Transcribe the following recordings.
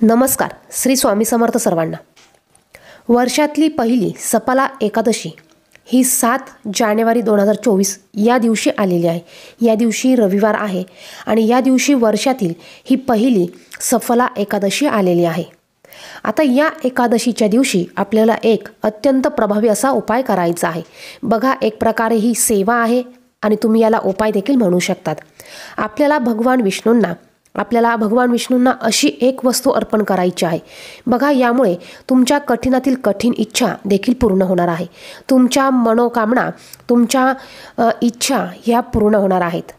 नमस्कार. श्री स्वामी समर्थ सर्वांना. वर्षातली पहिली सफला एकादशी ही 7 जानेवारी 2024 या दिवशी आलेली आहे. या दिवशी रविवार आहे आणि या दिवशी वर्षातील ही पहिली सफला एकादशी आलेली आहे. आता या एकादशीच्या दिवशी आपल्याला एक अत्यंत प्रभावी असा उपाय करायचा आहे. बघा, एक प्रकारे ही सेवा आहे आणि तुम्ही याला उपाय देखील म्हणू शकतात. आपल्याला भगवान विष्णूंना अशी एक वस्तू अर्पण करायची आहे. बघा, यामुळे तुमच्या कठीणातील कठीण इच्छा देखील पूर्ण होणार आहे. तुमच्या मनोकामना, तुमच्या इच्छा ह्या पूर्ण होणार आहेत.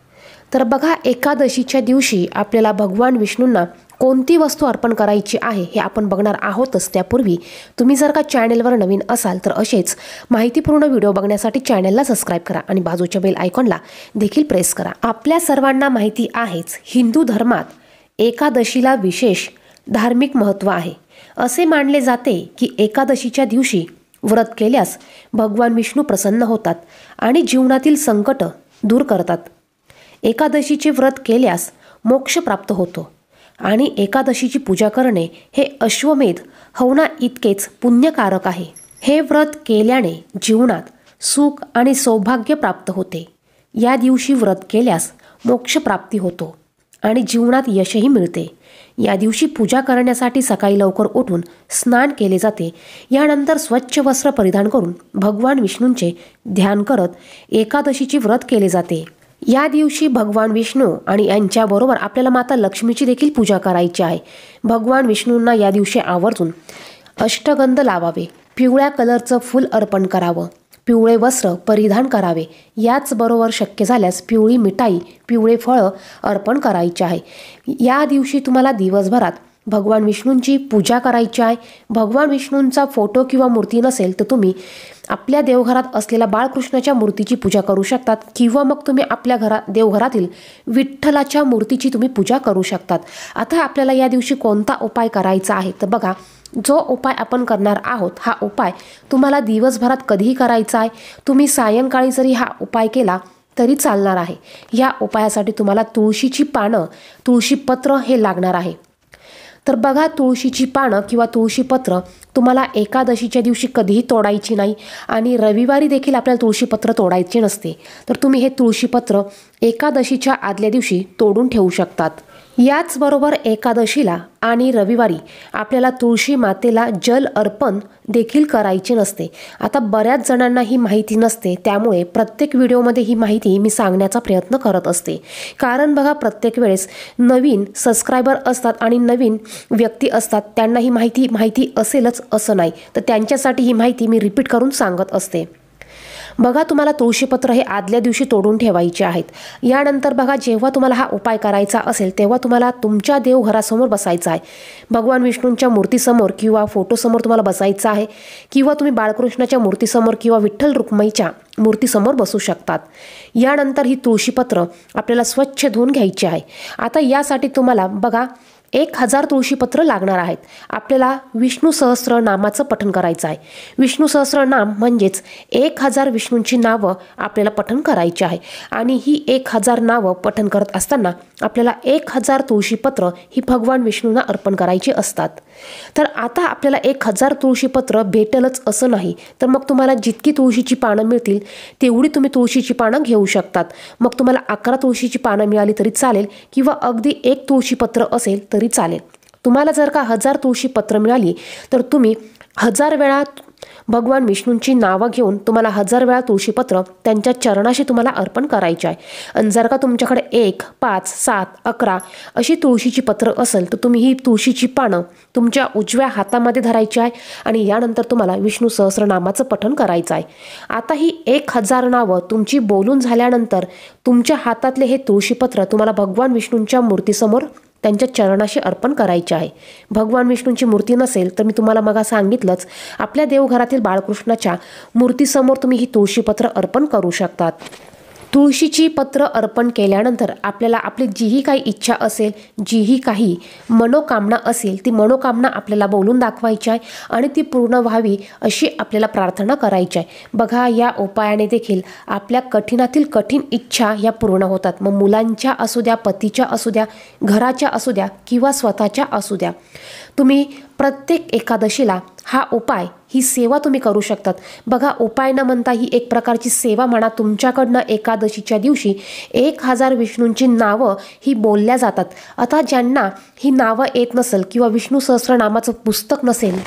तर बघा, एकादशीच्या दिवशी आपल्याला भगवान विष्णूंना कोणती वस्तू अर्पण करायची आहे हे आपण बघणार आहोतच. त्यापूर्वी तुम्ही जर का चॅनेलवर नवीन असाल तर असेच माहितीपूर्ण व्हिडिओ बघण्यासाठी चॅनेलला सबस्क्राईब करा आणि बाजूच्या बेल आयकॉनला देखील प्रेस करा. आपल्या सर्वांना माहिती आहेच, हिंदू धर्मात एकादशीला विशेष धार्मिक महत्त्व आहे. असे मानले जाते की एकादशीच्या दिवशी व्रत केल्यास भगवान विष्णू प्रसन्न होतात आणि जीवनातील संकट दूर करतात. एकादशीचे व्रत केल्यास मोक्ष प्राप्त होतो आणि एकादशीची पूजा करणे हे अश्वमेध हवना इतकेच पुण्यकारक आहे. हे व्रत केल्याने जीवनात सुख आणि सौभाग्य प्राप्त होते. या दिवशी व्रत केल्यास मोक्ष प्राप्ती होतो आणि जीवनात यशही मिळते. या दिवशी पूजा करण्यासाठी सकाळी लवकर उठून स्नान केले जाते. यानंतर स्वच्छ वस्त्र परिधान करून भगवान विष्णूंचे ध्यान करत एकादशीचे व्रत केले जाते. या दिवशी भगवान विष्णू आणि यांच्याबरोबर आपल्याला माता लक्ष्मीची देखील पूजा करायची आहे. भगवान विष्णूंना या दिवशी आवर्जून अष्टगंध लावावे, पिवळ्या कलरचं फूल अर्पण करावं, पिवळे वस्त्र परिधान करावे. याचबरोबर शक्य झाल्यास पिवळी मिठाई, पिवळे फळं अर्पण करायचे आहे. या दिवशी तुम्हाला दिवसभरात भगवान विष्णूंची पूजा करायची आहे. भगवान विष्णूंचा फोटो किंवा मूर्ती नसेल तर तुम्ही आपल्या देवघरात असलेल्या बाळकृष्णाच्या मूर्तीची पूजा करू शकतात किंवा मग तुम्ही आपल्या देवघरातील विठ्ठलाच्या मूर्तीची तुम्ही पूजा करू शकतात. आता आपल्याला या दिवशी कोणता उपाय करायचा आहे तर बघा, जो उपाय आपण करणार आहोत हा उपाय तुम्हाला दिवसभरात कधीही करायचा आहे. तुम्ही सायंकाळी जरी हा उपाय केला तरी चालणार आहे. या उपायासाठी तुम्हाला तुळशीची पानं, तुळशीपत्र हे लागणार आहे. तर बघा, तुळशीची पानं किंवा तुळशीपत्र तुम्हाला एकादशीच्या दिवशी कधीही तोडायची नाही आणि रविवारी देखील आपल्याला तुळशीपत्र तोडायचे नसते. तर तुम्ही हे तुळशीपत्र एकादशीच्या आदल्या दिवशी तोडून ठेवू शकतात. याचबरोबर एकादशीला आणि रविवारी आपल्याला तुळशी मातेला जल अर्पण देखील करायचे नसते. आता बऱ्याच जणांना ही माहिती नसते, त्यामुळे प्रत्येक व्हिडिओमध्ये ही माहिती मी सांगण्याचा प्रयत्न करत असते. कारण बघा, प्रत्येक वेळेस नवीन सबस्क्रायबर असतात आणि नवीन व्यक्ती असतात, त्यांना ही माहिती असेलच असं नाही. तर त्यांच्यासाठी ही माहिती मी रिपीट करून सांगत असते. बघा, तुम्हाला तुळशीपत्र हे आदल्या दिवशी तोडून ठेवायचे आहेत. यानंतर बघा, जेव्हा तुम्हाला हा उपाय करायचा असेल तेव्हा तुम्हाला तुमच्या देवघरासमोर बसायचं आहे. भगवान विष्णूंच्या मूर्तीसमोर किंवा फोटोसमोर तुम्हाला बसायचं आहे किंवा तुम्ही बाळकृष्णाच्या मूर्तीसमोर किंवा विठ्ठल रुक्माईच्या मूर्तीसमोर बसू शकतात. यानंतर ही तुळशीपत्र आपल्याला स्वच्छ धुवून घ्यायची आहे. आता यासाठी तुम्हाला बघा 1000 तुळशीपत्र लागणार आहेत. आपल्याला विष्णू सहस्त्रनामाचं पठण करायचं आहे. विष्णू सहस्त्रनाम म्हणजेच 1000 विष्णूंची नावं आपल्याला पठण करायची आहे आणि ही 1000 नावं पठण करत असताना आपल्याला 1000 तुळशीपत्र ही भगवान विष्णूंना अर्पण करायची असतात. तर आता आपल्याला 1000 तुळशीपत्र भेटेलच असं नाही, तर मग तुम्हाला जितकी तुळशीची पानं मिळतील तेवढी तुम्ही तुळशीची पानं घेऊ शकतात. मग तुम्हाला 11 तुळशीची पानं मिळाली तरी चालेल किंवा अगदी 1 तुळशीपत्र असेल तरी चालेल. तुम्हाला जर का 1000 तुळशीपत्र मिळाली तर तुम्ही 1000 वेळा भगवान विष्णूंची नावं घेऊन तुम्हाला 1000 वेळा तुळशीपत्र त्यांच्या चरणाशी तुम्हाला अर्पण करायचे आहे. आणि जर का तुमच्याकडे 1, 5, 7, 11 अशी तुळशीची पत्र असेल तर तुम्ही ही तुळशीची पानं तुमच्या उजव्या हातामध्ये धरायची आहे आणि यानंतर तुम्हाला विष्णू सहस्त्रनामाचं पठण करायचं आहे. आता ही 1000 नावं तुमची बोलून झाल्यानंतर तुमच्या हातातले हे तुळशीपत्र तुम्हाला भगवान विष्णूंच्या मूर्तीसमोर त्यांच्या चरणाशी अर्पण करायचे आहे. भगवान विष्णूंची मूर्ती नसेल तर मी तुम्हाला मग सांगितलंच, आपल्या देवघरातील बाळकृष्णाच्या मूर्तीसमोर तुम्ही ही तुळशीपत्र अर्पण करू शकतात. तुळशीची पत्र अर्पण केल्यानंतर आपल्याला आपली जीही काही इच्छा असेल, जीही काही मनोकामना असेल, ती मनोकामना आपल्याला बोलून दाखवायची आहे आणि ती पूर्ण व्हावी अशी आपल्याला प्रार्थना करायची आहे. बघा, या उपायाने देखील आपल्या कठीणातील कठीण इच्छा या पूर्ण होतात. मग मुलांच्या असू द्या, पतीच्या असू द्या, घराच्या असू द्या किंवा स्वतःच्या असू द्या. तुम्ही प्रत्येक एकादशीला हा उपाय, ही सेवा तुम्ही करू शकतात. बघा, उपाय न म्हणता ही एक प्रकारची सेवा म्हणा. तुमच्याकडनं एकादशीच्या दिवशी 1000 विष्णूंची नावं ही बोलल्या जातात. आता ज्यांना ही नावं येत नसेल किंवा विष्णू सहस्रनामाचं पुस्तक नसेल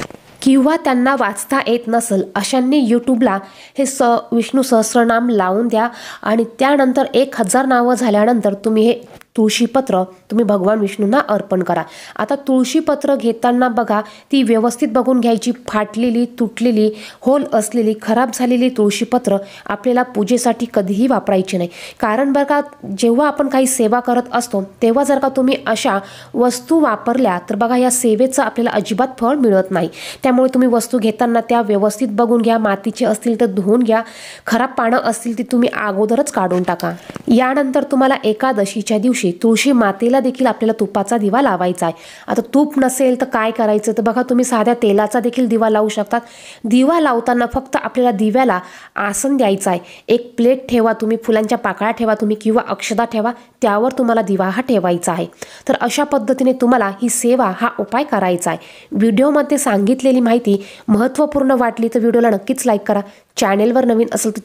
किंवा त्यांना वाचता येत नसेल, अशांनी यूट्यूबला हे विष्णू सहस्रनाम लावून द्या आणि त्यानंतर 1000 नावं झाल्यानंतर तुम्ही हे तुळशीपत्र तुम्ही भगवान विष्णूंना अर्पण करा. आता तुळशीपत्र घेताना बघा, ती व्यवस्थित बघून घ्यायची. फाटलेली, तुटलेली, होल असलेली, खराब झालेली तुळशीपत्र आपल्याला पूजेसाठी कधीही वापरायची नाही. कारण बघा, जेव्हा आपण काही सेवा करत असतो तेव्हा जर का तुम्ही अशा वस्तू वापरल्या तर बघा, या सेवेचं आपल्याला अजिबात फळ मिळत नाही. त्यामुळे तुम्ही वस्तू घेताना त्या व्यवस्थित बघून घ्या. मातीचे असतील तर धुवून घ्या. खराब पानं असतील ती तुम्ही अगोदरच काढून टाका. यानंतर तुम्हाला एकादशीच्या दिवशी तुळशी मातेला देखील आपल्याला तुपाचा दिवा लावायचा आहे. आता तूप नसेल तर काय करायचं, तर बघा, तुम्ही साध्या तेलाचा देखील दिवा लावू शकतात. दिवा लावताना फक्त आपल्याला दिव्याला आसन द्यायचं आहे. एक प्लेट ठेवा तुम्ही, फुलांच्या पाकळ्या ठेवा तुम्ही किंवा अक्षदा ठेवा, त्यावर तुम्हाला दिवा हा ठेवायचा आहे. तर अशा पद्धतीने तुम्हाला ही सेवा, हा उपाय करायचा आहे. व्हिडिओमध्ये सांगितलेली माहिती महत्त्वपूर्ण वाटली तर व्हिडिओला नक्कीच लाईक करा. चॅनेलवर नवीन असेल तर